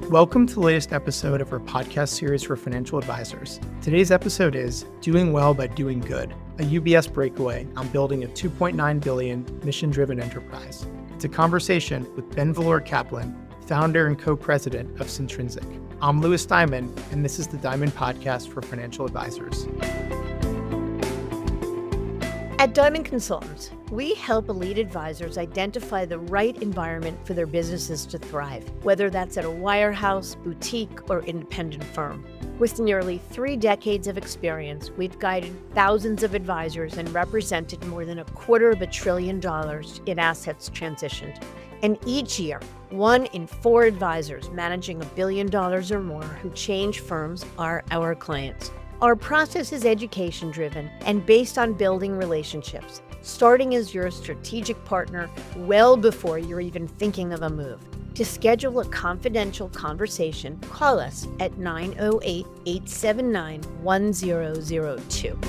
Welcome to the latest episode of our podcast series for financial advisors. Today's episode is Doing Well by Doing Good, a UBS breakaway on building a $2.9 billion mission-driven enterprise. It's a conversation with Ben Valore-Caplan, founder and co-president of Syntrinsic. I'm Louis Diamond, and this is the Diamond Podcast for financial advisors. At Diamond Consultants, we help elite advisors identify the right environment for their businesses to thrive, whether that's at a wirehouse, boutique, or independent firm. With nearly 3 decades of experience, we've guided thousands of advisors and represented more than $250 billion in assets transitioned. And each year, 1 in 4 advisors managing $1 billion or more who change firms are our clients. Our process is education-driven and based on building relationships, starting as your strategic partner well before you're even thinking of a move. To schedule a confidential conversation, call us at 908-879-1002.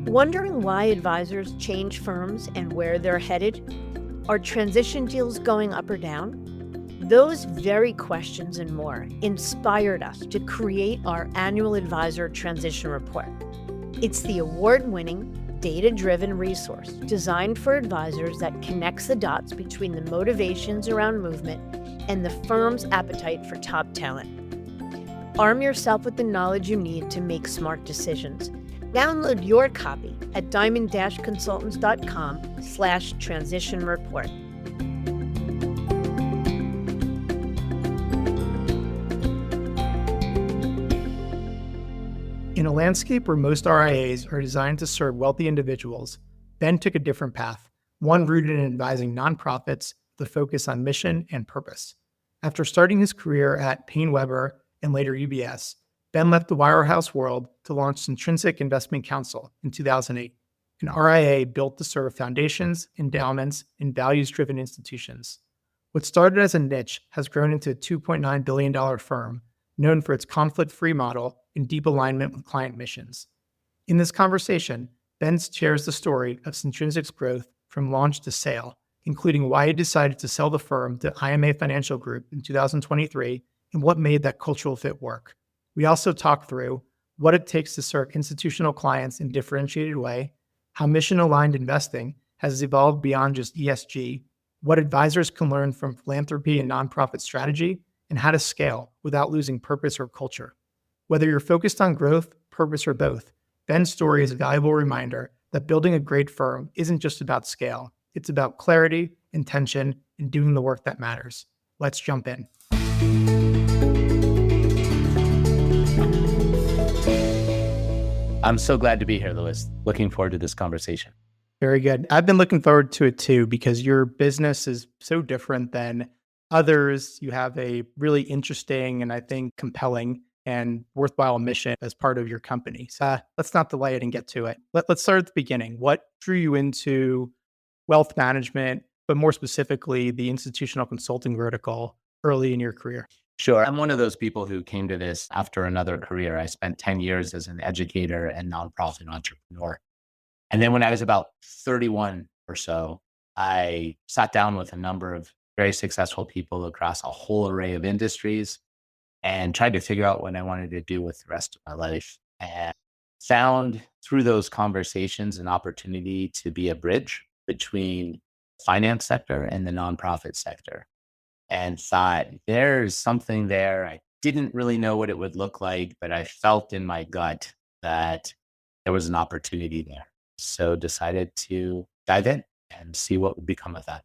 Wondering why advisors change firms and where they're headed? Are transition deals going up or down? Those very questions and more inspired us to create our annual Advisor Transition Report. It's the award-winning, data-driven resource designed for advisors that connects the dots between the motivations around movement and the firm's appetite for top talent. Arm yourself with the knowledge you need to make smart decisions. Download your copy at diamond-consultants.com/transition report. In a landscape where most RIAs are designed to serve wealthy individuals, Ben took a different path, one rooted in advising nonprofits with a focus on mission and purpose. After starting his career at Payne Weber and later UBS, Ben left the wirehouse world to launch Syntrinsic Investment Counsel in 2008, an RIA built to serve foundations, endowments, and values-driven institutions. What started as a niche has grown into a $2.9 billion firm, known for its conflict-free model and deep alignment with client missions. In this conversation, Ben shares the story of Syntrinsic's growth from launch to sale, including why he decided to sell the firm to IMA Financial Group in 2023 and what made that cultural fit work. We also talk through what it takes to serve institutional clients in a differentiated way, how mission-aligned investing has evolved beyond just ESG, what advisors can learn from philanthropy and nonprofit strategy, and how to scale without losing purpose or culture. Whether you're focused on growth, purpose, or both, Ben's story is a valuable reminder that building a great firm isn't just about scale. It's about clarity, intention, and doing the work that matters. Let's jump in. I'm so glad to be here, Louis. Looking forward to this conversation. Very good. I've been looking forward to it too, because your business is so different than others. You have a really interesting and I think compelling and worthwhile mission as part of your company. So let's not delay it and get to it. Let's start at the beginning. What drew you into wealth management, but more specifically, the institutional consulting vertical early in your career? Sure. I'm one of those people who came to this after another career. I spent 10 years as an educator and nonprofit entrepreneur. And then when I was about 31 or so, I sat down with a number of very successful people across a whole array of industries and tried to figure out what I wanted to do with the rest of my life. And found through those conversations an opportunity to be a bridge between the finance sector and the nonprofit sector. And thought, there's something there. I didn't really know what it would look like, but I felt in my gut that there was an opportunity there. So decided to dive in and see what would become of that.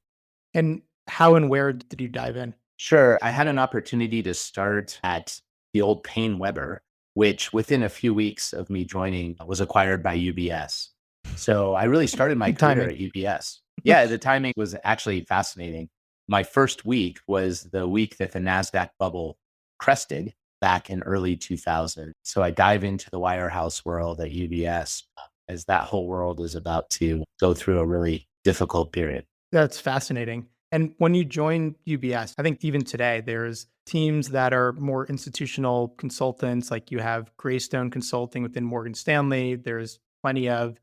And how and where did you dive in? Sure. I had an opportunity to start at the old Payne Weber, which within a few weeks of me joining was acquired by UBS. So I really started my career at UBS. Yeah, the timing was actually fascinating. My first week was the week that the NASDAQ bubble crested back in early 2000. So I dive into the wirehouse world at UBS as that whole world is about to go through a really difficult period. That's fascinating. And when you joined UBS, I think even today, there's teams that are more institutional consultants, like you have Greystone Consulting within Morgan Stanley. There's plenty of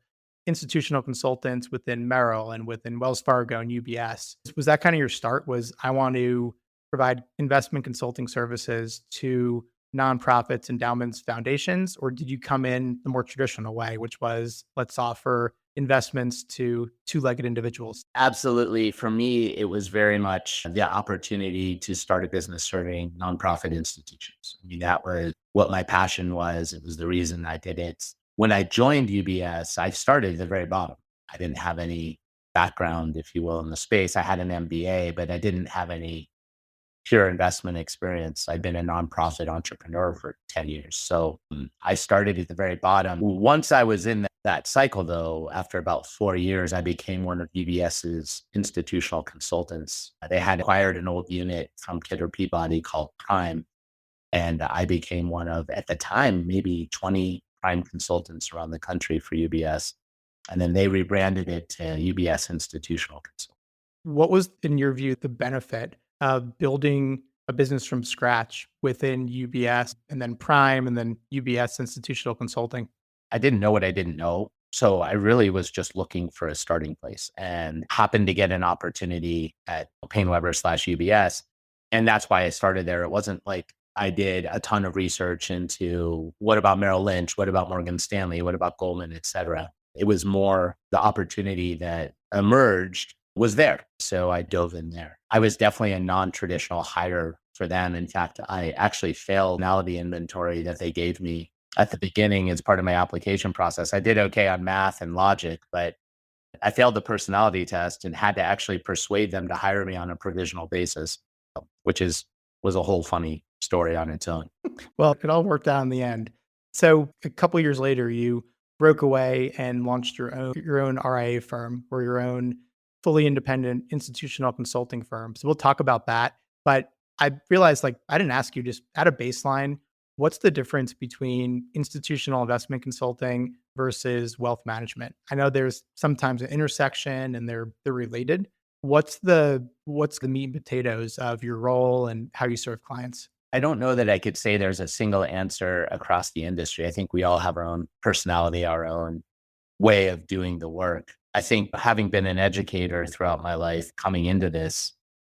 institutional consultants within Merrill and within Wells Fargo and UBS. Was that kind of your start? Was I want to provide investment consulting services to nonprofits, endowments, foundations, or did you come in the more traditional way, which was let's offer investments to two-legged individuals? Absolutely. For me, it was very much the opportunity to start a business serving nonprofit institutions. I mean, that was what my passion was. It was the reason I did it. When I joined UBS, I started at the very bottom. I didn't have any background, if you will, in the space. I had an MBA, but I didn't have any pure investment experience. I've been a nonprofit entrepreneur for 10 years. So I started at the very bottom. Once I was in that cycle, though, after about 4 years, I became one of UBS's institutional consultants. They had acquired an old unit from Kidder Peabody called Prime. And I became one of, at the time, maybe 20 Prime consultants around the country for UBS. And then they rebranded it to UBS Institutional Consulting. What was, in your view, the benefit of building a business from scratch within UBS and then Prime and then UBS Institutional Consulting? I didn't know what I didn't know. So I really was just looking for a starting place and happened to get an opportunity at Paine-Webber/UBS. And that's why I started there. It wasn't like I did a ton of research into what about Merrill Lynch, what about Morgan Stanley, what about Goldman, et cetera. It was more the opportunity that emerged was there. So I dove in there. I was definitely a non-traditional hire for them. In fact, I actually failed personality inventory that they gave me at the beginning as part of my application process. I did okay on math and logic, but I failed the personality test and had to actually persuade them to hire me on a provisional basis, which was a whole funny story on its own. Well, it all worked out in the end. So a couple years later, you broke away and launched your own RIA firm or your own fully independent institutional consulting firm. So we'll talk about that. But I realized, like, I didn't ask you, just at a baseline, what's the difference between institutional investment consulting versus wealth management? I know there's sometimes an intersection and they're related. What's the meat and potatoes of your role and how you serve clients? I don't know that I could say there's a single answer across the industry. I think we all have our own personality, our own way of doing the work. I think having been an educator throughout my life coming into this,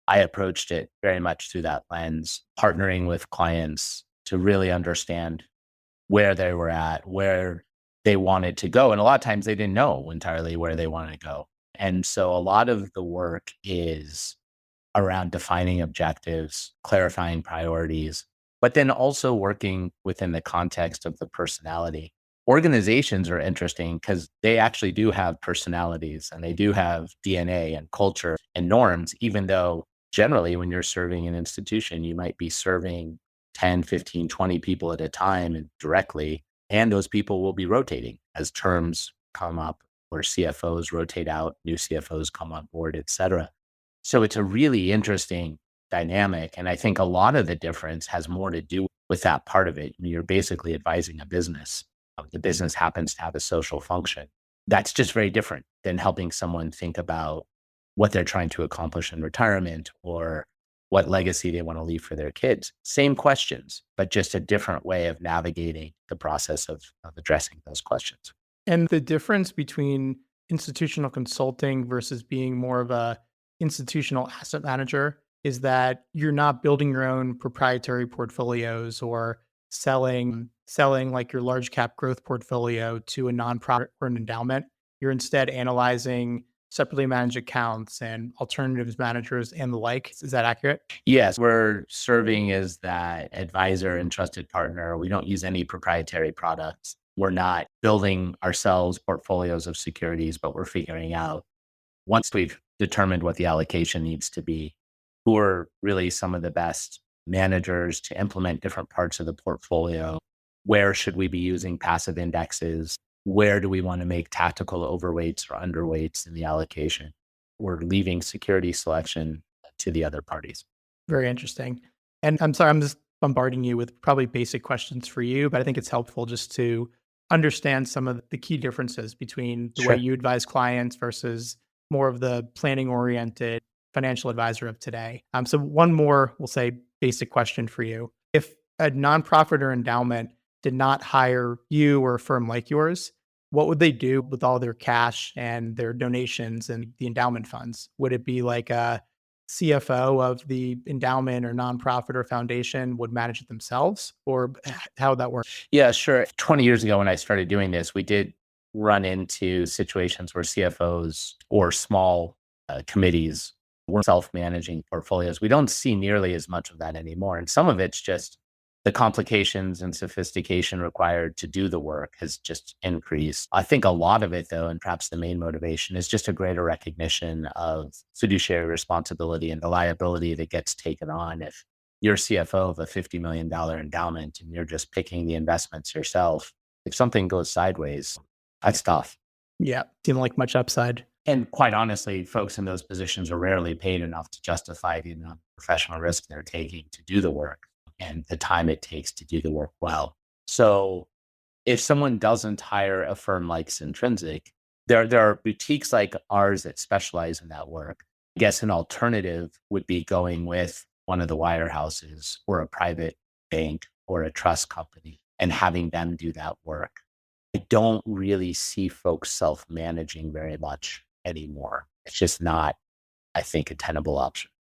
I approached it very much through that lens, partnering with clients to really understand where they were at, where they wanted to go. And a lot of times they didn't know entirely where they wanted to go. And so a lot of the work is around defining objectives, clarifying priorities, but then also working within the context of the personality. Organizations are interesting because they actually do have personalities and they do have DNA and culture and norms, even though generally when you're serving an institution, you might be serving 10, 15, 20 people at a time and directly, and those people will be rotating as terms come up or CFOs rotate out, new CFOs come on board, et cetera. So it's a really interesting dynamic. And I think a lot of the difference has more to do with that part of it. I mean, you're basically advising a business. The business happens to have a social function. That's just very different than helping someone think about what they're trying to accomplish in retirement or what legacy they want to leave for their kids. Same questions, but just a different way of navigating the process of addressing those questions. And the difference between institutional consulting versus being more of a institutional asset manager is that you're not building your own proprietary portfolios or selling like your large cap growth portfolio to a nonprofit or an endowment. You're instead analyzing separately managed accounts and alternatives managers and the like. Is that accurate? Yes, we're serving as that advisor and trusted partner. We don't use any proprietary products. We're not building ourselves portfolios of securities, but we're figuring out once we've determined what the allocation needs to be, who are really some of the best managers to implement different parts of the portfolio. Where should we be using passive indexes? Where do we want to make tactical overweights or underweights in the allocation? We're leaving security selection to the other parties. Very interesting. And I'm sorry, I'm just bombarding you with probably basic questions for you, but I think it's helpful just to understand some of the key differences between the way Sure. you advise clients versus more of the planning oriented financial advisor of today. So one more, we'll say, basic question for you. If a nonprofit or endowment did not hire you or a firm like yours, What would they do with all their cash and their donations and the endowment funds? Would it be like a CFO of the endowment or nonprofit or foundation would manage it themselves, or how would that work? Yeah, sure. 20 years ago, when I started doing this, we did run into situations where CFOs or small committees were self managing portfolios. We don't see nearly as much of that anymore. And some of it's just the complications and sophistication required to do the work has just increased. I think a lot of it, though, and perhaps the main motivation is just a greater recognition of fiduciary responsibility and the liability that gets taken on if you're CFO of a $50 million endowment and you're just picking the investments yourself. If something goes sideways, that's tough. Yeah, seem like much upside. And quite honestly, folks in those positions are rarely paid enough to justify the amount of professional risk they're taking to do the work and the time it takes to do the work well. So if someone doesn't hire a firm like Syntrinsic, there are boutiques like ours that specialize in that work. I guess an alternative would be going with one of the wirehouses or a private bank or a trust company and having them do that work. I don't really see folks self-managing very much anymore. It's just not, I think, a tenable option.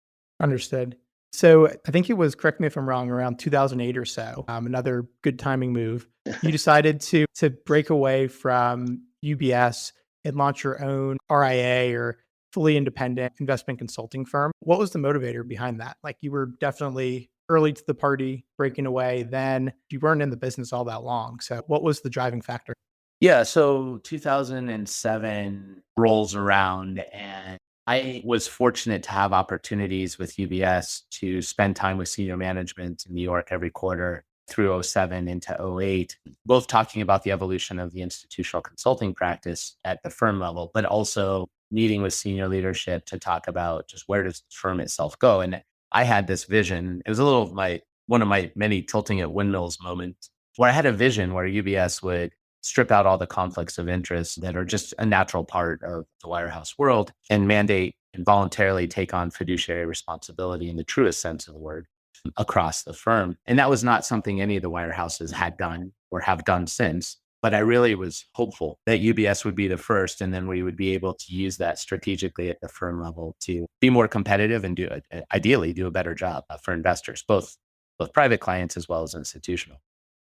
Understood. So I think it was, correct me if I'm wrong, around 2008 or so, another good timing move. You decided to break away from UBS and launch your own RIA or fully independent investment consulting firm. What was the motivator behind that? Like you were definitely early to the party, breaking away. Then you weren't in the business all that long. So what was the driving factor? Yeah, so 2007 rolls around and I was fortunate to have opportunities with UBS to spend time with senior management in New York every quarter through '07 into '08, both talking about the evolution of the institutional consulting practice at the firm level, but also meeting with senior leadership to talk about just where does the firm itself go. And I had this vision. It was a little of one of my many tilting at windmills moments where I had a vision where UBS would strip out all the conflicts of interest that are just a natural part of the wirehouse world and mandate and voluntarily take on fiduciary responsibility in the truest sense of the word across the firm. And that was not something any of the wirehouses had done or have done since. But I really was hopeful that UBS would be the first, and then we would be able to use that strategically at the firm level to be more competitive and ideally do a better job for investors, both private clients as well as institutional.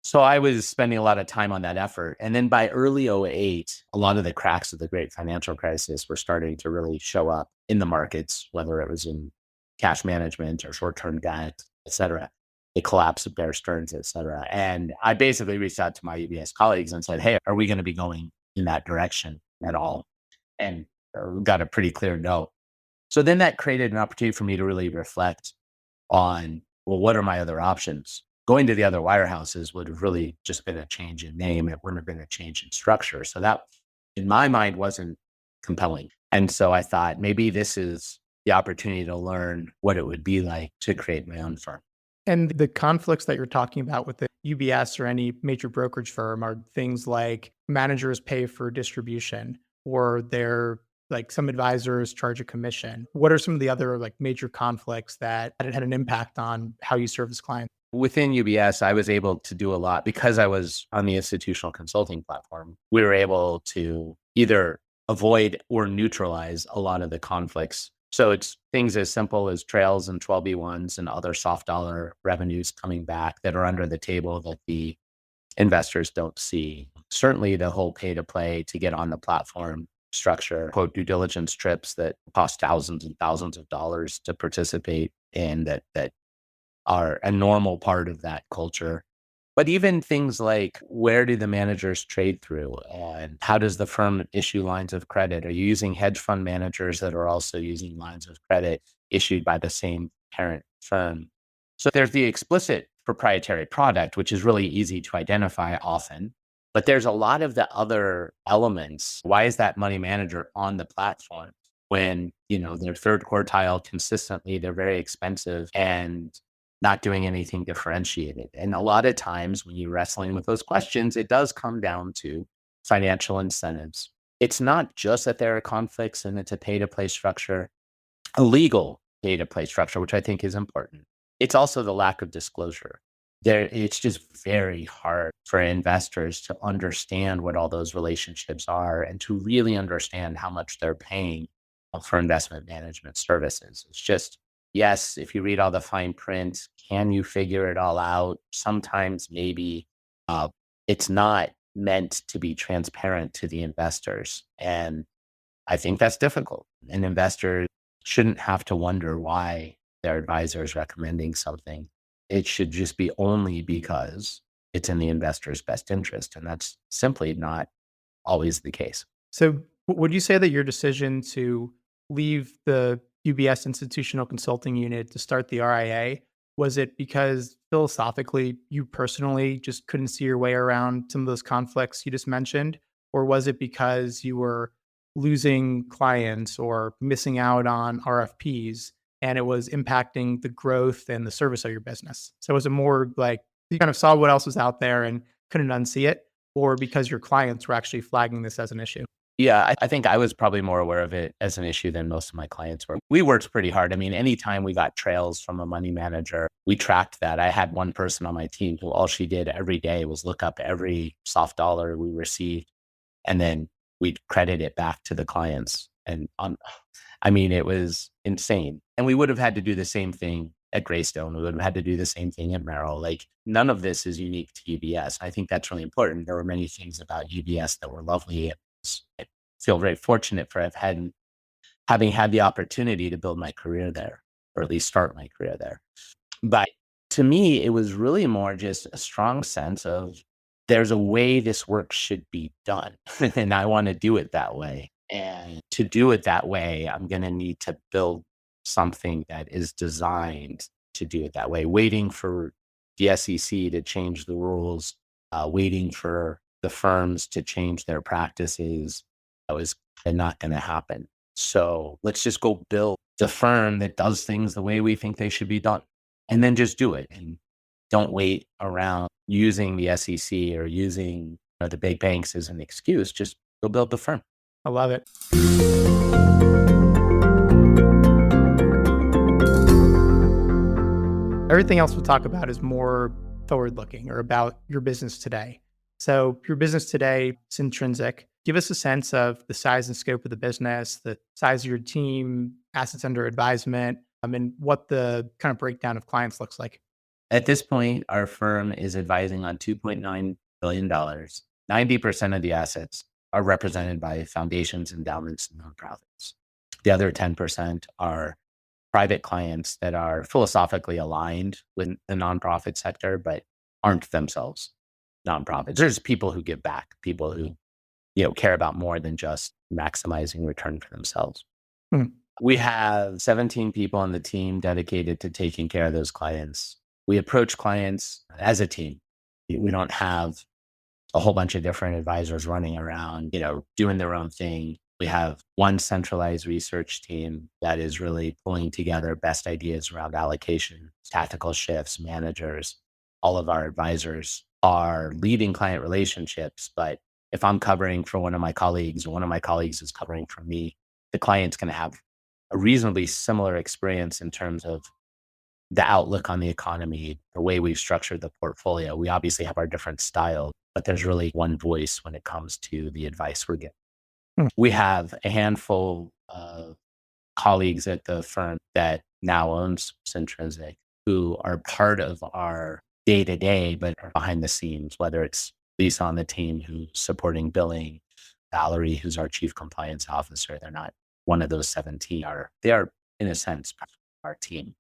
So I was spending a lot of time on that effort. And then by early '08, a lot of the cracks of the great financial crisis were starting to really show up in the markets, whether it was in cash management or short-term debt, et cetera. The collapse of Bear Stearns, et cetera. And I basically reached out to my UBS colleagues and said, hey, are we going to be going in that direction at all? And got a pretty clear no. So then that created an opportunity for me to really reflect on, well, what are my other options? Going to the other wirehouses would have really just been a change in name. It wouldn't have been a change in structure. So that, in my mind, wasn't compelling. And so I thought maybe this is the opportunity to learn what it would be like to create my own firm. And the conflicts that you're talking about with the UBS or any major brokerage firm are things like managers pay for distribution or they're like some advisors charge a commission. What are some of the other like major conflicts that had an impact on how you service clients? Within UBS, I was able to do a lot because I was on the institutional consulting platform. We were able to either avoid or neutralize a lot of the conflicts. So it's things as simple as trails and 12B1s and other soft dollar revenues coming back that are under the table that the investors don't see. Certainly the whole pay to play to get on the platform structure, quote, due diligence trips that cost thousands and thousands of dollars to participate in that are a normal part of that culture. But even things like where do the managers trade through and how does the firm issue lines of credit? Are you using hedge fund managers that are also using lines of credit issued by the same parent firm? So there's the explicit proprietary product, which is really easy to identify often. But there's a lot of the other elements. Why is that money manager on the platform when, they're third quartile consistently, they're very expensive and not doing anything differentiated? And a lot of times when you're wrestling with those questions, it does come down to financial incentives. It's not just that there are conflicts and it's a pay to play structure, a legal pay to play structure, which I think is important. It's also the lack of disclosure. It's just very hard for investors to understand what all those relationships are and to really understand how much they're paying for investment management services. It's just, yes, if you read all the fine print, can you figure it all out? Sometimes maybe uh, it's not meant to be transparent to the investors. And I think that's difficult. An investor shouldn't have to wonder why their advisor is recommending something. It should just be only because it's in the investor's best interest. And that's simply not always the case. So, would you say that your decision to leave the UBS institutional consulting unit to start the RIA, was it because philosophically you personally just couldn't see your way around some of those conflicts you just mentioned? Or was it because you were losing clients or missing out on RFPs and it was impacting the growth and the service of your business? So, was it more like you kind of saw what else was out there and couldn't unsee it? Or because your clients were actually flagging this as an issue? Yeah, I think I was probably more aware of it as an issue than most of my clients were. We worked pretty hard. I mean, anytime we got trails from a money manager, we tracked that. I had one person on my team who all she did every day was look up every soft dollar we received, and then we'd credit it back to the clients. I mean, it was insane. And we would have had to do the same thing at Greystone. We would have had to do the same thing at Merrill. Like, none of this is unique to UBS. I think that's really important. There were many things about UBS that were lovely. I feel very fortunate for having had the opportunity to build my career there, or at least start my career there. But to me, it was really more just a strong sense of there's a way this work should be done. And I want to do it that way. And to do it that way, I'm going to need to build something that is designed to do it that way. Waiting for the SEC to change the rules, waiting for the firms to change their practices, that was not going to happen. So let's just go build the firm that does things the way we think they should be done, and then just do it. And don't wait around using the SEC or using the big banks as an excuse. Just go build the firm. I love it. Everything else we'll talk about is more forward looking or about your business today. So, your business today, Syntrinsic, give us a sense of the size and scope of the business, the size of your team, assets under advisement, and what the kind of breakdown of clients looks like. At this point, our firm is advising on $2.9 billion. 90% of the assets are represented by foundations, endowments, and nonprofits. The other 10% are private clients that are philosophically aligned with the nonprofit sector, but aren't themselves nonprofits. There's people who give back, people who care about more than just maximizing return for themselves. Hmm. We have 17 people on the team dedicated to taking care of those clients. We approach clients as a team. We don't have a whole bunch of different advisors running around, doing their own thing. We have one centralized research team that is really pulling together best ideas around allocation, tactical shifts, managers. All of our advisors are leading client relationships, but if I'm covering for one of my colleagues or one of my colleagues is covering for me, the client's going to have a reasonably similar experience in terms of the outlook on the economy, the way we've structured the portfolio. We obviously have our different styles, but there's really one voice when it comes to the advice we're getting. Hmm. We have a handful of colleagues at the firm that now owns Syntrinsic who are part of our day-to-day, but are behind the scenes, whether it's Lisa on the team who's supporting billing, Valerie, who's our chief compliance officer. They're not one of those 17. They are, in a sense, our team.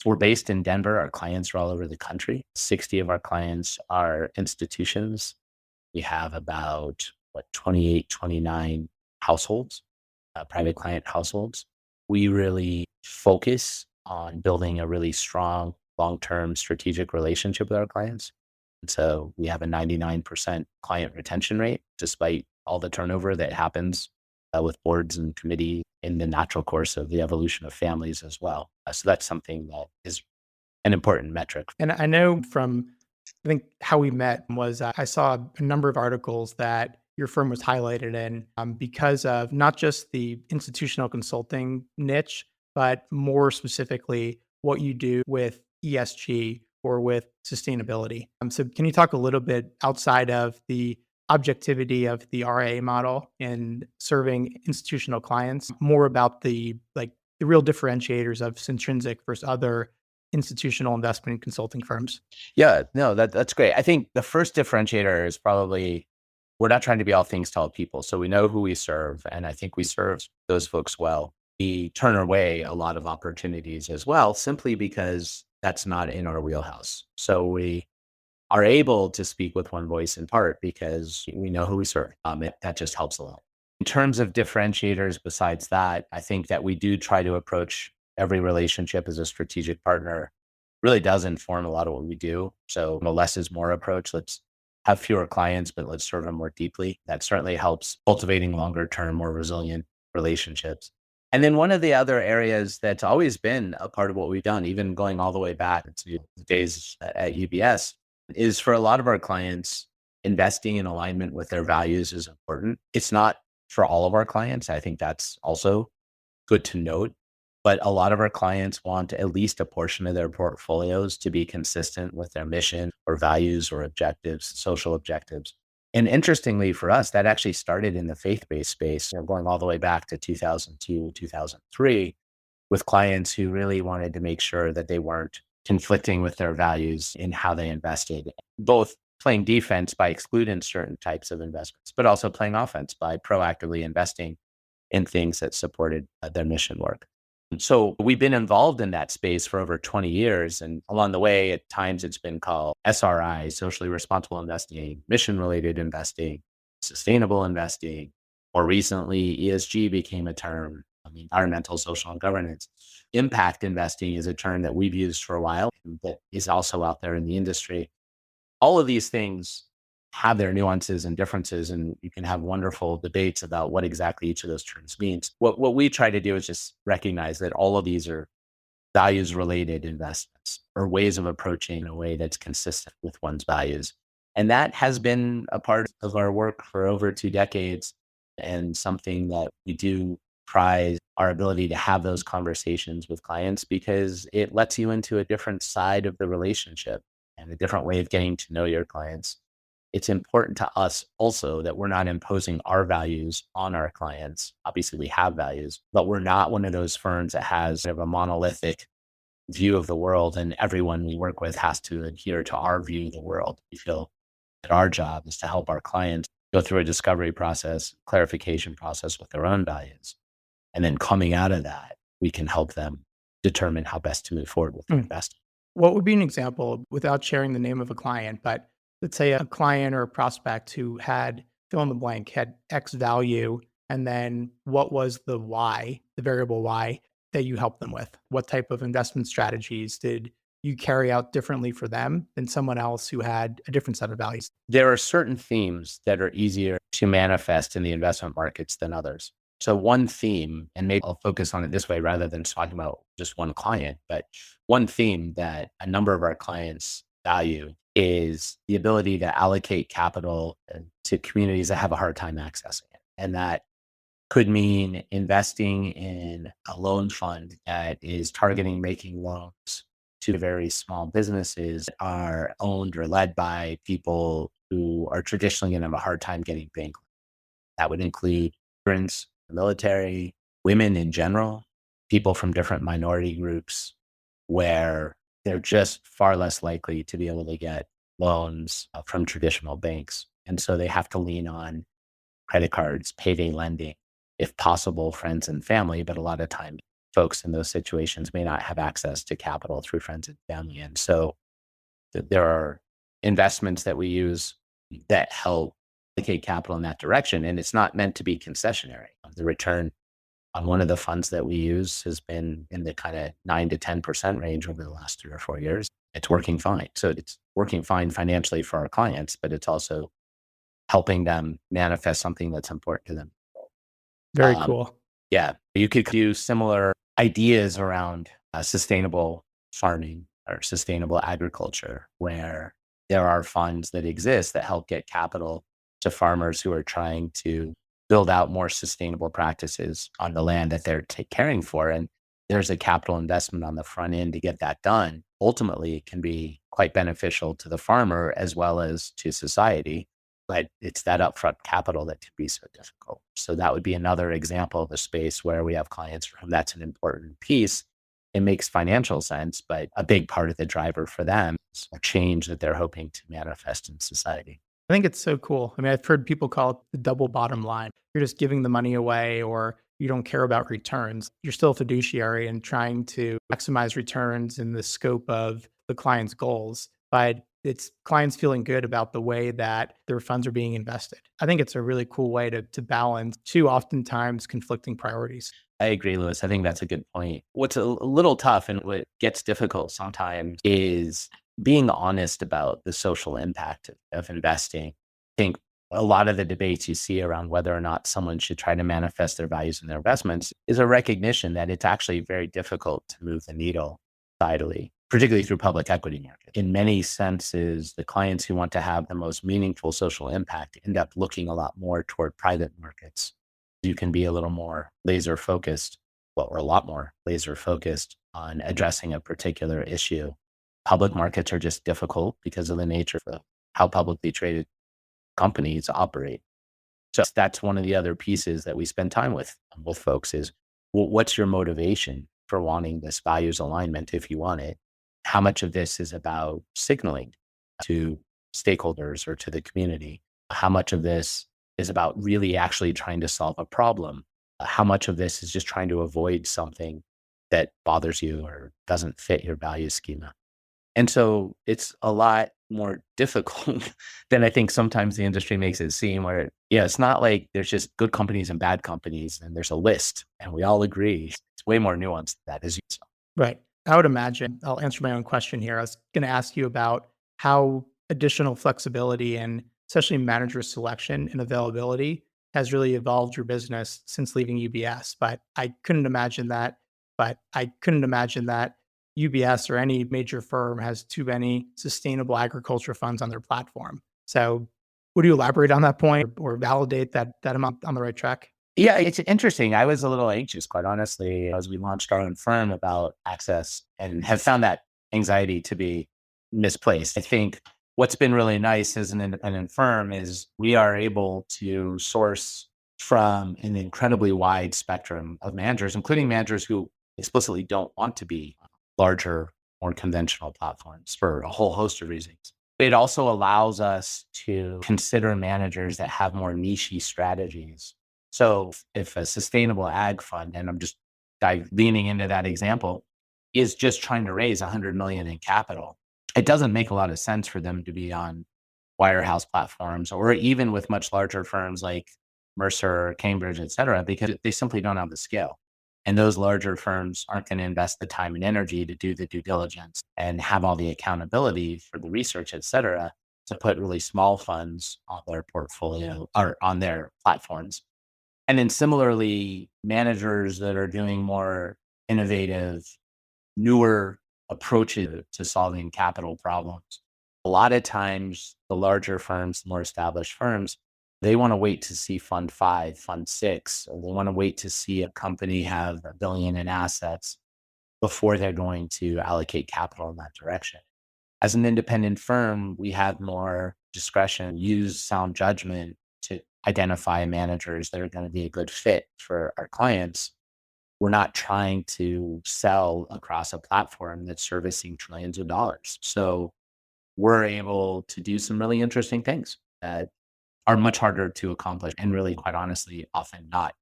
We're based in Denver. Our clients are all over the country. 60 of our clients are institutions. We have about 28, 29 households, private client households. We really focus on building a really strong long-term strategic relationship with our clients. And so we have a 99% client retention rate, despite all the turnover that happens with boards and committee in the natural course of the evolution of families as well. So that's something that is an important metric. And I know from, I think, how we met was I saw a number of articles that your firm was highlighted in because of not just the institutional consulting niche, but more specifically what you do with ESG or with sustainability. So can you talk a little bit outside of the objectivity of the RIA model in serving institutional clients, more about the real differentiators of Syntrinsic versus other institutional investment consulting firms? Yeah, no, that's great. I think the first differentiator is probably we're not trying to be all things to all people. So we know who we serve, and I think we serve those folks well. We turn away a lot of opportunities as well, simply because that's not in our wheelhouse. So we are able to speak with one voice in part because we know who we serve. That just helps a lot. In terms of differentiators, besides that, I think that we do try to approach every relationship as a strategic partner. Really does inform a lot of what we do. So a less is more approach. Let's have fewer clients, but let's serve them more deeply. That certainly helps cultivating longer term, more resilient relationships. And then one of the other areas that's always been a part of what we've done, even going all the way back to the days at UBS, is for a lot of our clients, investing in alignment with their values is important. It's not for all of our clients. I think that's also good to note. But a lot of our clients want at least a portion of their portfolios to be consistent with their mission or values or objectives, social objectives. And interestingly for us, that actually started in the faith-based space, going all the way back to 2002, 2003, with clients who really wanted to make sure that they weren't conflicting with their values in how they invested, both playing defense by excluding certain types of investments, but also playing offense by proactively investing in things that supported their mission work. So we've been involved in that space for over 20 years. And along the way, at times it's been called SRI, socially responsible investing, mission related investing, sustainable investing. More recently, ESG became a term, environmental, social, and governance. Impact investing is a term that we've used for a while that is also out there in the industry. All of these things have their nuances and differences, and you can have wonderful debates about what exactly each of those terms means. What we try to do is just recognize that all of these are values related investments or ways of approaching in a way that's consistent with one's values. And that has been a part of our work for over 2 decades, and something that we do prize our ability to have those conversations with clients because it lets you into a different side of the relationship and a different way of getting to know your clients. It's important to us also that we're not imposing our values on our clients. Obviously, we have values, but we're not one of those firms that has sort of a monolithic view of the world, and everyone we work with has to adhere to our view of the world. We feel that our job is to help our clients go through a discovery process, clarification process with their own values. And then coming out of that, we can help them determine how best to move forward with their investing. What would be an example, without sharing the name of a client, but let's say a client or a prospect who had fill in the blank, had X value, and then what was the Y, the variable Y that you helped them with? What type of investment strategies did you carry out differently for them than someone else who had a different set of values? There are certain themes that are easier to manifest in the investment markets than others. So one theme, and maybe I'll focus on it this way rather than talking about just one client, but one theme that a number of our clients value is the ability to allocate capital to communities that have a hard time accessing it. And that could mean investing in a loan fund that is targeting making loans to very small businesses that are owned or led by people who are traditionally going to have a hard time getting bank loans. That would include veterans, the military, women in general, people from different minority groups where they're just far less likely to be able to get loans from traditional banks. And so they have to lean on credit cards, payday lending, if possible, friends and family. But a lot of times, folks in those situations may not have access to capital through friends and family. And so there are investments that we use that help allocate capital in that direction. And it's not meant to be concessionary. The return on one of the funds that we use has been in the kind of 9 to 10% range over the last 3 or 4 years. It's working fine. So it's working fine financially for our clients, but it's also helping them manifest something that's important to them. Very cool. Yeah, you could do similar ideas around sustainable farming or sustainable agriculture, where there are funds that exist that help get capital to farmers who are trying to build out more sustainable practices on the land that they're caring for. And there's a capital investment on the front end to get that done. Ultimately, it can be quite beneficial to the farmer as well as to society. But it's that upfront capital that can be so difficult. So that would be another example of a space where we have clients for whom that's an important piece. It makes financial sense, but a big part of the driver for them is a change that they're hoping to manifest in society. I think it's so cool. I mean, I've heard people call it the double bottom line. You're just giving the money away or you don't care about returns. You're still a fiduciary and trying to maximize returns in the scope of the client's goals. But it's clients feeling good about the way that their funds are being invested. I think it's a really cool way to balance two oftentimes conflicting priorities. I agree, Lewis. I think that's a good point. What's a little tough and what gets difficult sometimes is being honest about the social impact of investing. I think a lot of the debates you see around whether or not someone should try to manifest their values in their investments is a recognition that it's actually very difficult to move the needle societally, particularly through public equity markets. In many senses, the clients who want to have the most meaningful social impact end up looking a lot more toward private markets. You can be a little more laser focused, well, or a lot more laser focused on addressing a particular issue. Public markets are just difficult because of the nature of how publicly traded companies operate. So that's one of the other pieces that we spend time with folks is, well, what's your motivation for wanting this values alignment if you want it? How much of this is about signaling to stakeholders or to the community? How much of this is about really actually trying to solve a problem? How much of this is just trying to avoid something that bothers you or doesn't fit your value schema? And so it's a lot more difficult than I think sometimes the industry makes it seem, where, yeah, it's not like there's just good companies and bad companies and there's a list and we all agree. It's way more nuanced than that, as you saw. Right. I would imagine, I'll answer my own question here. I was going to ask you about how additional flexibility and especially manager selection and availability has really evolved your business since leaving UBS. But I couldn't imagine that UBS or any major firm has too many sustainable agriculture funds on their platform. So would you elaborate on that point or validate that I'm on the right track? Yeah, it's interesting. I was a little anxious, quite honestly, as we launched our own firm about access and have found that anxiety to be misplaced. I think what's been really nice as an independent firm is we are able to source from an incredibly wide spectrum of managers, including managers who explicitly don't want to be larger, more conventional platforms for a whole host of reasons. It also allows us to consider managers that have more niche strategies. So if a sustainable ag fund, and I'm just leaning into that example, is just trying to raise 100 million in capital, it doesn't make a lot of sense for them to be on wirehouse platforms or even with much larger firms like Mercer, Cambridge, et cetera, because they simply don't have the scale. And those larger firms aren't going to invest the time and energy to do the due diligence and have all the accountability for the research, et cetera, to put really small funds on their portfolio or on their platforms. And then similarly, managers that are doing more innovative, newer approaches to solving capital problems. A lot of times, the larger firms, the more established firms, they want to wait to see fund 5, fund 6, or they want to wait to see a company have $1 billion in assets before they're going to allocate capital in that direction. As an independent firm, we have more discretion, use sound judgment to identify managers that are going to be a good fit for our clients. We're not trying to sell across a platform that's servicing trillions of dollars. So we're able to do some really interesting things that are much harder to accomplish and really, quite honestly, often not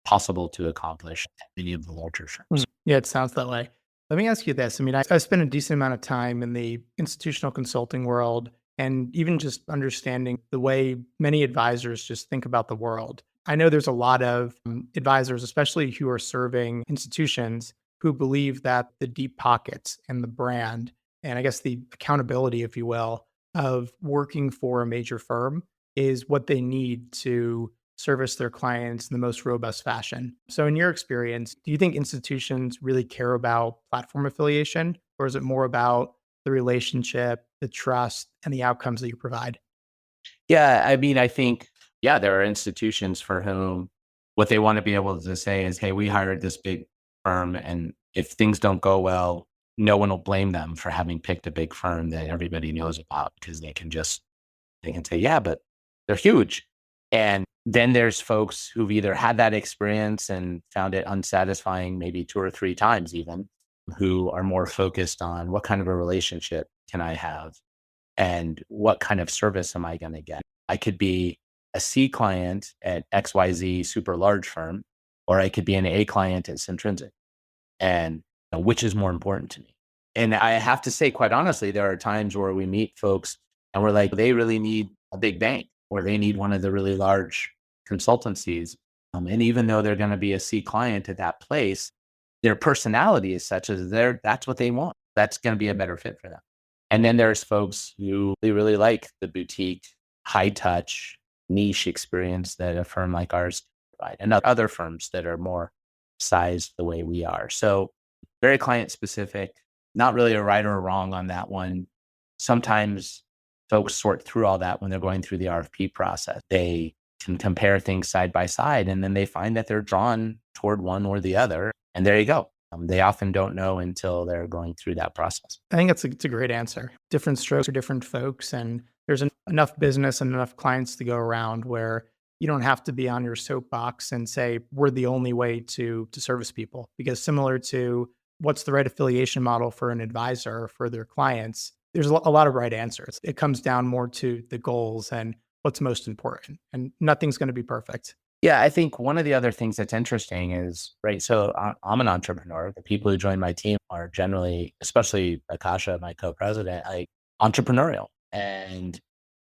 possible to accomplish at many of the larger firms. Yeah, it sounds that way. Let me ask you this. I mean, I spent a decent amount of time in the institutional consulting world and even just understanding the way many advisors just think about the world. I know there's a lot of advisors, especially who are serving institutions, who believe that the deep pockets and the brand, and I guess the accountability, if you will, of working for a major firm is what they need to service their clients in the most robust fashion. So, in your experience, do you think institutions really care about platform affiliation, or is it more about the relationship, the trust, and the outcomes that you provide? Yeah, I mean, I think, yeah, there are institutions for whom what they want to be able to say is, hey, we hired this big firm, and if things don't go well, no one will blame them for having picked a big firm that everybody knows about because they can say, yeah, but they're huge. And then there's folks who've either had that experience and found it unsatisfying, maybe 2 or 3 times even, who are more focused on what kind of a relationship can I have and what kind of service am I going to get? I could be a C client at XYZ super large firm, or I could be an A client at Syntrinsic. And which is more important to me? And I have to say, quite honestly, there are times where we meet folks and we're like, they really need a big bank or they need one of the really large consultancies. And even though they're going to be a C client at that place, their personality is such as that's what they want. That's going to be a better fit for them. And then there's folks who they really like the boutique, high touch, niche experience that a firm like ours provide, and other firms that are more sized the way we are. So very client specific, not really a right or a wrong on that one. Sometimes folks sort through all that when they're going through the RFP process. They can compare things side by side, and then they find that they're drawn toward one or the other. And there you go. They often don't know until they're going through that process. I think it's a great answer. Different strokes for different folks, and there's enough business and enough clients to go around where you don't have to be on your soapbox and say we're the only way to service people. Because similar to what's the right affiliation model for an advisor or for their clients, there's a lot of right answers. It comes down more to the goals and what's most important, and nothing's going to be perfect. Yeah, I think one of the other things that's interesting is, right, so I'm an entrepreneur. The people who join my team are generally, especially Akasha, my co-president, like entrepreneurial. And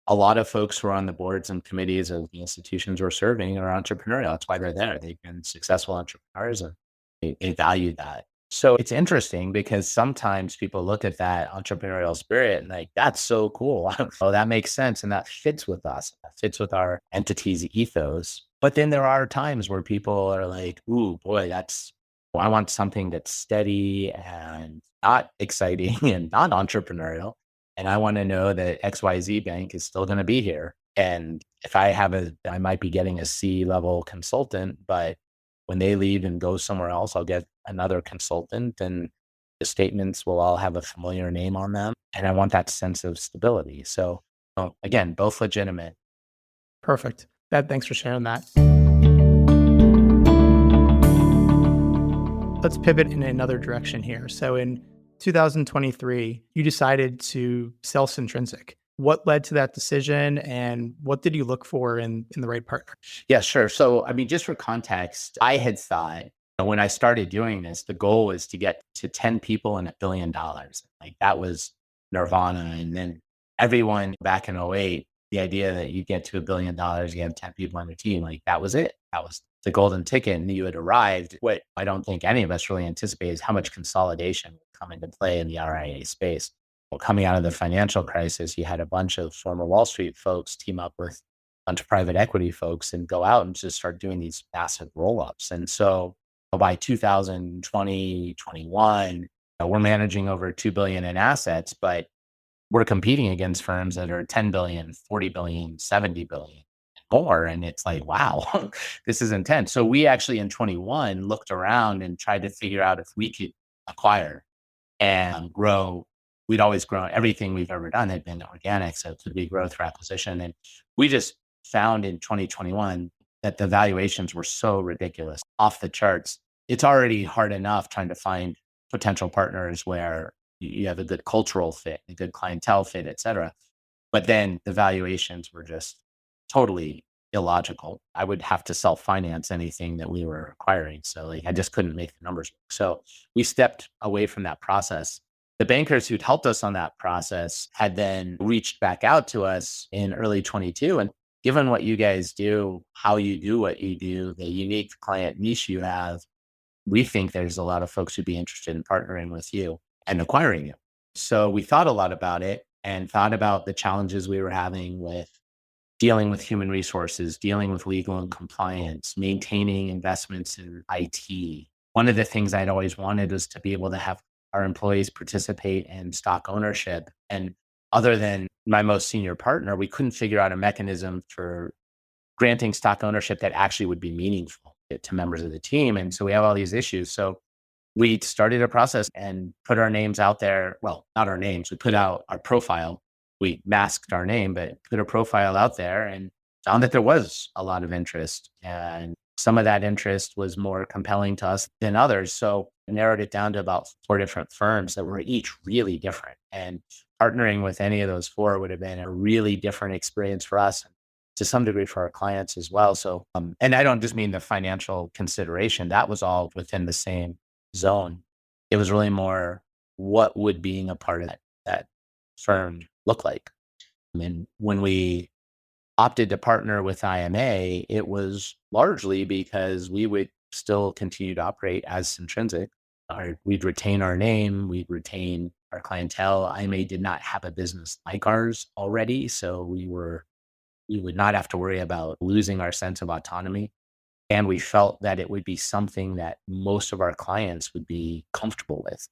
a lot of folks who are on the boards and committees of the institutions we're serving are entrepreneurial. That's why they're there. They've been successful entrepreneurs and they value that. So it's interesting because sometimes people look at that entrepreneurial spirit and like, that's so cool. Oh, that makes sense. And that fits with us. That fits with our entity's ethos. But then there are times where people are like, ooh, boy, I want something that's steady and not exciting and not entrepreneurial. And I want to know that XYZ Bank is still going to be here. And if I might be getting a C level consultant, but when they leave and go somewhere else, I'll get another consultant and the statements will all have a familiar name on them. And I want that sense of stability. So again, both legitimate. Perfect. Thanks for sharing that. Let's pivot in another direction here. So in 2023, you decided to sell Syntrinsic. What led to that decision and what did you look for in the right partner? Yeah, sure. So, I mean, just for context, I had thought when I started doing this, the goal was to get to 10 people and $1 billion. Like that was nirvana. And then everyone back in '08, the idea that you get to $1 billion, you have 10 people on your team, like that was it. That was the golden ticket and you had arrived. What I don't think any of us really anticipated is how much consolidation would come into play in the RIA space. Well, coming out of the financial crisis, you had a bunch of former Wall Street folks team up with a bunch of private equity folks and go out and just start doing these massive roll-ups. And so by 2020, 21, we're managing over 2 billion in assets, but we're competing against firms that are 10 billion, 40 billion, 70 billion more. And it's like, wow, this is intense. So we actually in 21 looked around and tried to figure out if we could acquire and grow. We'd always grown. Everything we've ever done had been organic. So it could be growth through acquisition. And we just found in 2021 that the valuations were so ridiculous, off the charts. It's already hard enough trying to find potential partners where you have a good cultural fit, a good clientele fit, et cetera. But then the valuations were just totally illogical. I would have to self-finance anything that we were acquiring. So like, I just couldn't make the numbers work. So we stepped away from that process. The bankers who'd helped us on that process had then reached back out to us in early 22. And given what you guys do, how you do what you do, the unique client niche you have, we think there's a lot of folks who'd be interested in partnering with you and acquiring you. So we thought a lot about it and thought about the challenges we were having with dealing with human resources, dealing with legal and compliance, maintaining investments in IT. One of the things I'd always wanted was to be able to have our employees participate in stock ownership. And other than my most senior partner, we couldn't figure out a mechanism for granting stock ownership that actually would be meaningful to members of the team. And so we have all these issues. So we started a process and put our names out there. Well, not our names. We put out our profile. We masked our name, but put a profile out there and found that there was a lot of interest. And some of that interest was more compelling to us than others. So I narrowed it down to about 4 different firms that were each really different. And partnering with any of those 4 would have been a really different experience for us, to some degree for our clients as well. So, and I don't just mean the financial consideration, that was all within the same zone. It was really more, what would being a part of that firm look like? And when we opted to partner with IMA, it was largely because we would still continue to operate as Syntrinsic. We'd retain our name, we'd retain our clientele. IMA did not have a business like ours already, so we would not have to worry about losing our sense of autonomy. And we felt that it would be something that most of our clients would be comfortable with.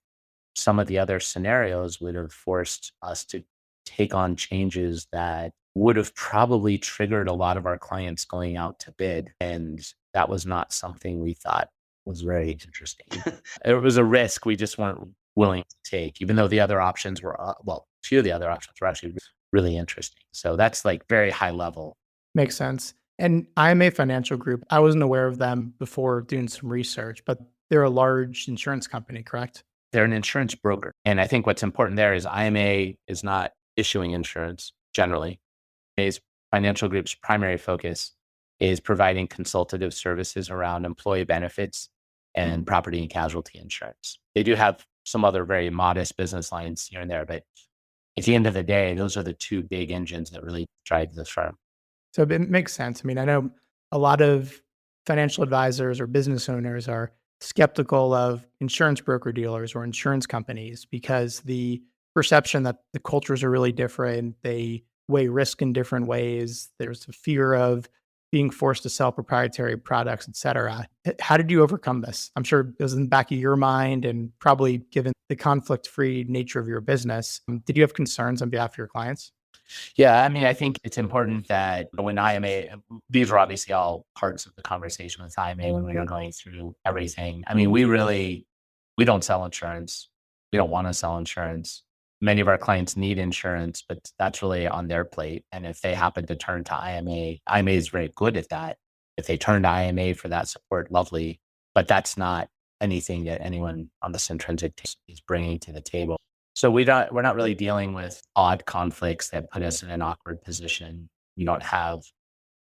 Some of the other scenarios would have forced us to take on changes that would have probably triggered a lot of our clients going out to bid. And that was not something we thought was very interesting. It was a risk we just weren't willing to take, even though the other options were, well, a few of the other options were actually really interesting. So that's like very high level. Makes sense. And IMA Financial Group, I wasn't aware of them before doing some research, but they're a large insurance company, correct? They're an insurance broker. And I think what's important there is IMA is not issuing insurance generally. IMA's financial group's primary focus is providing consultative services around employee benefits and property and casualty insurance. They do have some other very modest business lines here and there, but at the end of the day, those are the 2 big engines that really drive the firm. So it makes sense. I mean, I know a lot of financial advisors or business owners are skeptical of insurance broker dealers or insurance companies because the perception that the cultures are really different. They weigh risk in different ways. There's a fear of being forced to sell proprietary products, et cetera. How did you overcome this? I'm sure it was in the back of your mind and probably given the conflict-free nature of your business. Did you have concerns on behalf of your clients? Yeah, I mean, I think it's important that when IMA, these were obviously all parts of the conversation with IMA when we were going through everything. I mean, we don't sell insurance. We don't want to sell insurance. Many of our clients need insurance, but that's really on their plate. And if they happen to turn to IMA, IMA is very good at that. If they turn to IMA for that support, lovely. But that's not anything that anyone on the Syntrinsic team is bringing to the table. So we're not really dealing with odd conflicts that put us in an awkward position. We don't have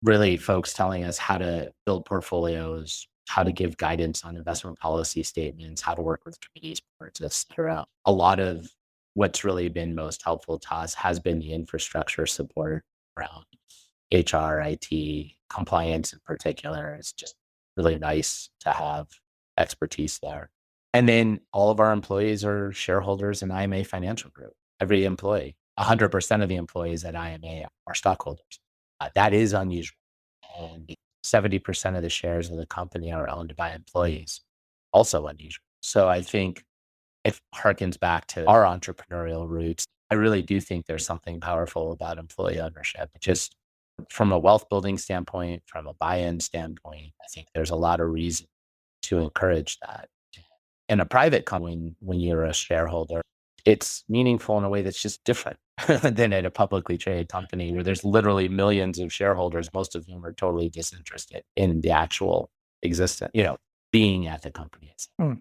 really folks telling us how to build portfolios, how to give guidance on investment policy statements, how to work with committees, boards, et cetera. A lot of what's really been most helpful to us has been the infrastructure support around HR, IT, compliance in particular. It's just really nice to have expertise there. And then all of our employees are shareholders in IMA Financial Group. Every employee, 100% of the employees at IMA are stockholders. That is unusual. And 70% of the shares of the company are owned by employees, also unusual. So I think it harkens back to our entrepreneurial roots. I really do think there's something powerful about employee ownership. Just from a wealth building standpoint, from a buy-in standpoint, I think there's a lot of reason to encourage that. In a private company, when you're a shareholder, it's meaningful in a way that's just different than at a publicly traded company where there's literally millions of shareholders, most of whom are totally disinterested in the actual existence, being at the company. Hmm.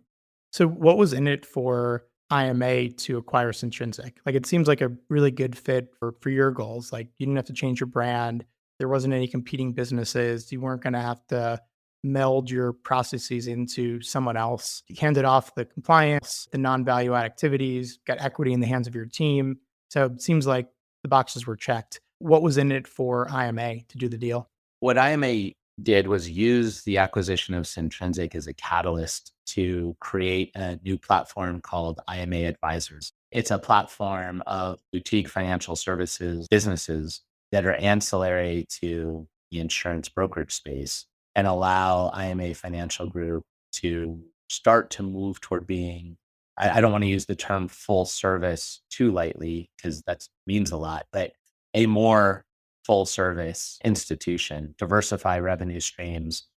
So what was in it for IMA to acquire Syntrinsic? Like, it seems like a really good fit for your goals. Like, you didn't have to change your brand. There wasn't any competing businesses. You weren't going to have to meld your processes into someone else. You handed off the compliance, the non-value add activities, got equity in the hands of your team. So it seems like the boxes were checked. What was in it for IMA to do the deal? What IMA did was use the acquisition of Syntrinsic as a catalyst to create a new platform called IMA Advisors. It's a platform of boutique financial services businesses that are ancillary to the insurance brokerage space and allow IMA Financial Group to start to move toward being, I don't want to use the term full service too lightly because that means a lot, but a more full service institution, diversify revenue streams,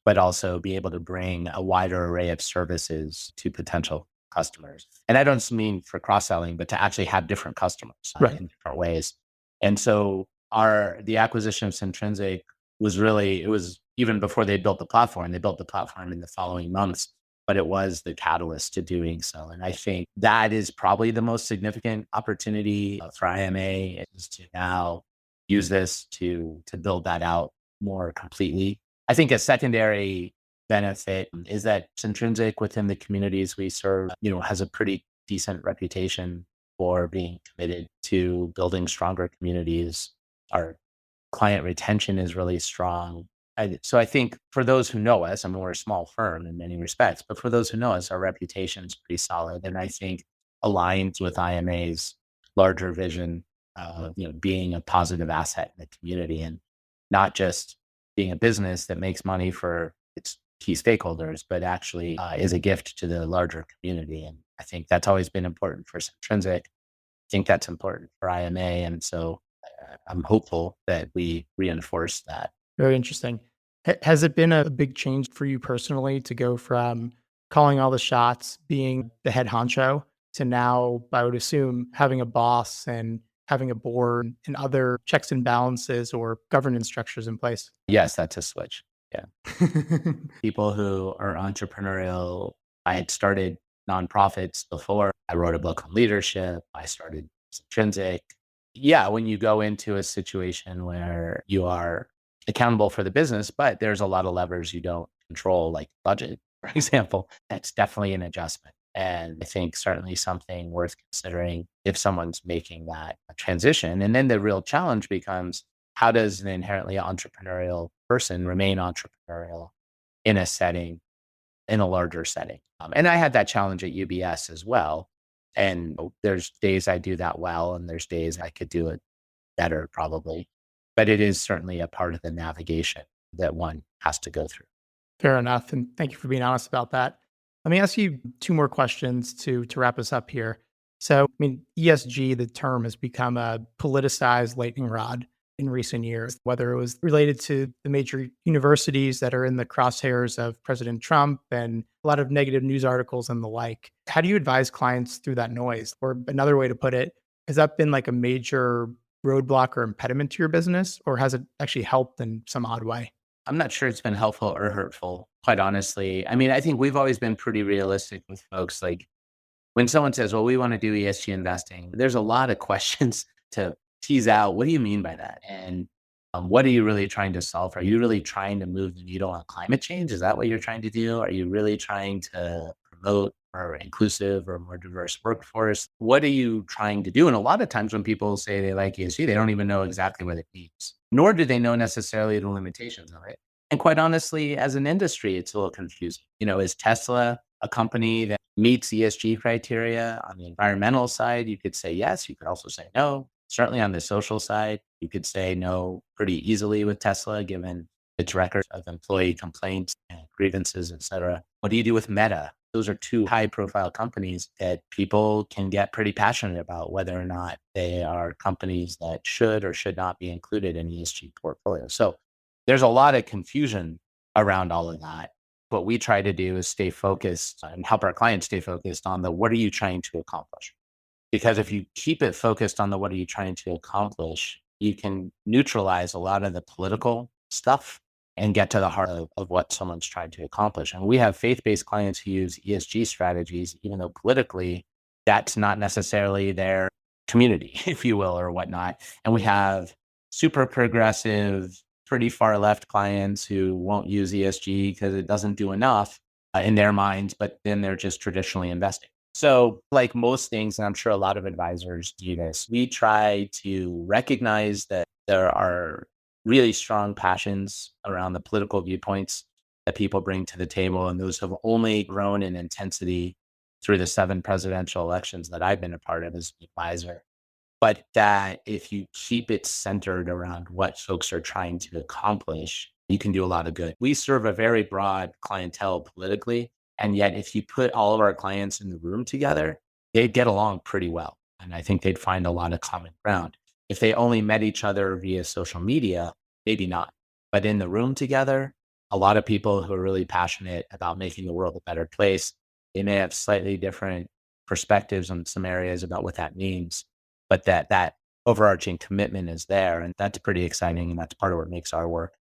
but also be able to bring a wider array of services to potential customers. And I don't just mean for cross-selling, but to actually have different customers Right. in different ways. And so the acquisition of Syntrinsic it was even before they built the platform. They built the platform in the following months, but it was the catalyst to doing so. And I think that is probably the most significant opportunity for IMA, is to now use this to build that out more completely. I think a secondary benefit is that Syntrinsic within the communities we serve, has a pretty decent reputation for being committed to building stronger communities. Our client retention is really strong. So I think for those who know us, I mean, we're a small firm in many respects, but for those who know us, our reputation is pretty solid. And I think aligns with IMA's larger vision of, being a positive asset in the community and not just being a business that makes money for its key stakeholders, but actually is a gift to the larger community. And I think that's always been important for Syntrinsic. I think that's important for IMA. And so I'm hopeful that we reinforce that. Very interesting. Has it been a big change for you personally to go from calling all the shots, being the head honcho, to now, I would assume, having a boss and having a board and other checks and balances or governance structures in place? Yes, that's a switch. Yeah. People who are entrepreneurial, I had started nonprofits before. I wrote a book on leadership. I started Syntrinsic. Yeah, when you go into a situation where you are accountable for the business, but there's a lot of levers you don't control, like budget, for example, that's definitely an adjustment. And I think certainly something worth considering if someone's making that transition. And then the real challenge becomes, how does an inherently entrepreneurial person remain entrepreneurial in a setting, in a larger setting? And I had that challenge at UBS as well. And there's days I do that well, and there's days I could do it better, probably. But it is certainly a part of the navigation that one has to go through. Fair enough. And thank you for being honest about that. Let me ask you two more questions to wrap us up here. So, I mean, ESG, the term, has become a politicized lightning rod in recent years, whether it was related to the major universities that are in the crosshairs of President Trump and a lot of negative news articles and the like. How do you advise clients through that noise? Or another way to put it, has that been like a major roadblock or impediment to your business, or has it actually helped in some odd way? I'm not sure it's been helpful or hurtful, quite honestly. I mean, I think we've always been pretty realistic with folks. Like when someone says, well, we want to do ESG investing, there's a lot of questions to tease out. What do you mean by that? And what are you really trying to solve for? Are you really trying to move the needle on climate change? Is that what you're trying to do? Are you really trying to promote or inclusive or more diverse workforce? What are you trying to do? And a lot of times when people say they like ESG, they don't even know exactly what it means, nor do they know necessarily the limitations of it. And quite honestly, as an industry, it's a little confusing. Is Tesla a company that meets ESG criteria? On the environmental side, you could say yes. You could also say no. Certainly on the social side, you could say no pretty easily with Tesla, given its record of employee complaints and grievances, et cetera. What do you do with Meta? Those are two high profile companies that people can get pretty passionate about whether or not they are companies that should or should not be included in ESG portfolios. So there's a lot of confusion around all of that. What we try to do is stay focused and help our clients stay focused on the what are you trying to accomplish? Because if you keep it focused on the what are you trying to accomplish, you can neutralize a lot of the political stuff and get to the heart of what someone's trying to accomplish. And we have faith-based clients who use ESG strategies, even though politically that's not necessarily their community, if you will, or whatnot. And we have super progressive, pretty far left clients who won't use ESG because it doesn't do enough in their minds, but then they're just traditionally investing. So like most things, and I'm sure a lot of advisors do this, we try to recognize that there are really strong passions around the political viewpoints that people bring to the table. And those have only grown in intensity through the 7 presidential elections that I've been a part of as an advisor. But that if you keep it centered around what folks are trying to accomplish, you can do a lot of good. We serve a very broad clientele politically. And yet, if you put all of our clients in the room together, they'd get along pretty well. And I think they'd find a lot of common ground. If they only met each other via social media, maybe not. But in the room together, a lot of people who are really passionate about making the world a better place. They may have slightly different perspectives on some areas about what that means, but that overarching commitment is there. And that's pretty exciting. And that's part of what makes our work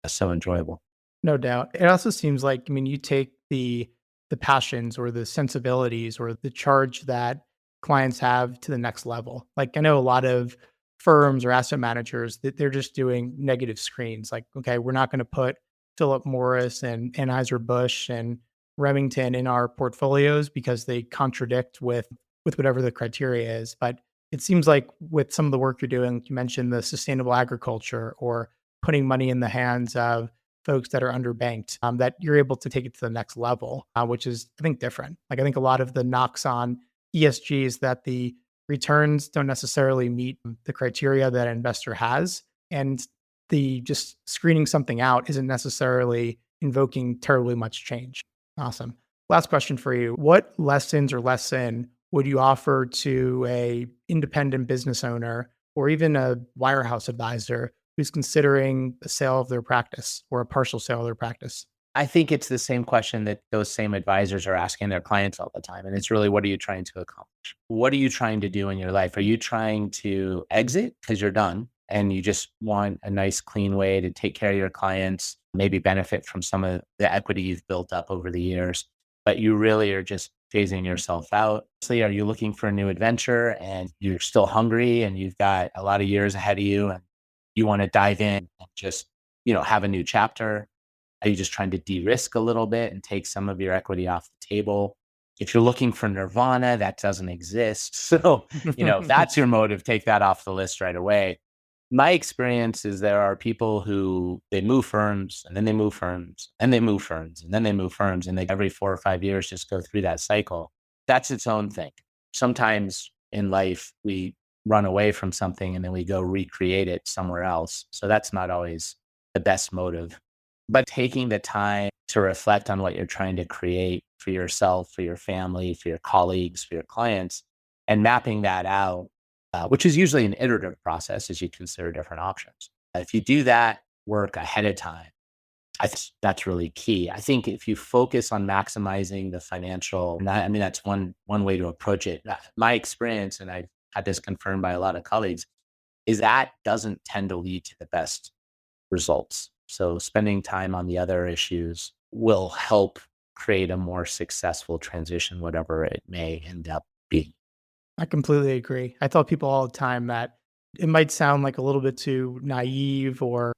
so enjoyable. No doubt. It also seems like, I mean, you take the passions or the sensibilities or the charge that clients have to the next level. Like I know a lot of firms or asset managers that they're just doing negative screens. Like, okay, we're not going to put Philip Morris and Anheuser-Busch and Remington in our portfolios because they contradict with whatever the criteria is. But it seems like with some of the work you're doing, you mentioned the sustainable agriculture or putting money in the hands of folks that are underbanked, that you're able to take it to the next level, which is, I think, different. Like, I think a lot of the knocks on ESG is that the returns don't necessarily meet the criteria that an investor has. And the just screening something out isn't necessarily invoking terribly much change. Awesome. Last question for you. What lessons or lesson would you offer to a independent business owner or even a wirehouse advisor who's considering a sale of their practice or a partial sale of their practice? I think it's the same question that those same advisors are asking their clients all the time. And it's really, what are you trying to accomplish? What are you trying to do in your life? Are you trying to exit because you're done and you just want a nice, clean way to take care of your clients, maybe benefit from some of the equity you've built up over the years, but you really are just phasing yourself out? So are you looking for a new adventure and you're still hungry and you've got a lot of years ahead of you and you want to dive in and just, have a new chapter? Are you just trying to de-risk a little bit and take some of your equity off the table? If you're looking for nirvana, that doesn't exist. So, if that's your motive, take that off the list right away. My experience is there are people who they move firms and then they move firms and they move firms and then they move firms and they every 4 or 5 years just go through that cycle. That's its own thing. Sometimes in life, we run away from something and then we go recreate it somewhere else. So that's not always the best motive. But taking the time to reflect on what you're trying to create for yourself, for your family, for your colleagues, for your clients, and mapping that out, which is usually an iterative process as you consider different options. If you do that work ahead of time, that's really key. I think if you focus on maximizing the financial, that's one way to approach it. My experience, and I've had this confirmed by a lot of colleagues, is that doesn't tend to lead to the best results. So spending time on the other issues will help create a more successful transition, whatever it may end up being. I completely agree. I tell people all the time that it might sound like a little bit too naive or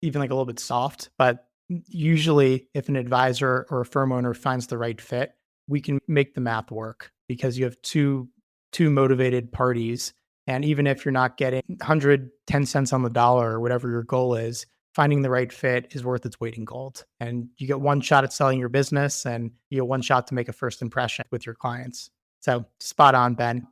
even like a little bit soft, but usually if an advisor or a firm owner finds the right fit, we can make the math work because you have two motivated parties. And even if you're not getting 110 cents on the dollar or whatever your goal is, finding the right fit is worth its weight in gold. And you get one shot at selling your business and you get one shot to make a first impression with your clients. So spot on, Ben.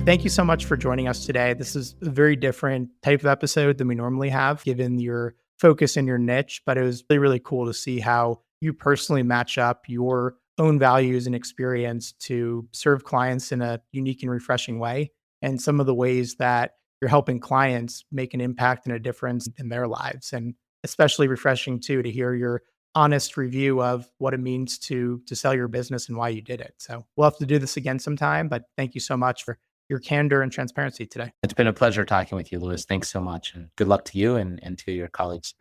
Thank you so much for joining us today. This is a very different type of episode than we normally have, given your focus and your niche, but it was really, really cool to see how you personally match up your own values and experience to serve clients in a unique and refreshing way, and some of the ways that you're helping clients make an impact and a difference in their lives. And especially refreshing too, to hear your honest review of what it means to sell your business and why you did it. So we'll have to do this again sometime, but thank you so much for your candor and transparency today. It's been a pleasure talking with you, Louis. Thanks so much. And good luck to you and to your colleagues.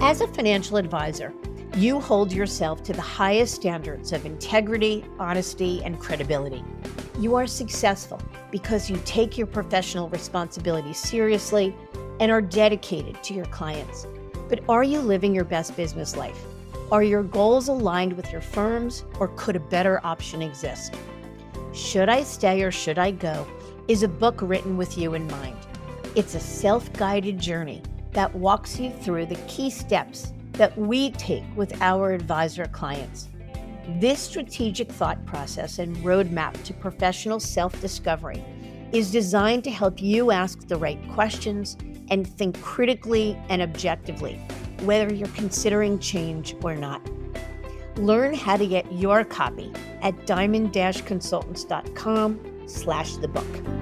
As a financial advisor, you hold yourself to the highest standards of integrity, honesty, and credibility. You are successful because you take your professional responsibilities seriously and are dedicated to your clients. But are you living your best business life? Are your goals aligned with your firm's, or could a better option exist? Should I Stay or Should I Go is a book written with you in mind. It's a self-guided journey that walks you through the key steps that we take with our advisor clients. This strategic thought process and roadmap to professional self-discovery is designed to help you ask the right questions and think critically and objectively, whether you're considering change or not. Learn how to get your copy at diamond-consultants.com/thebook.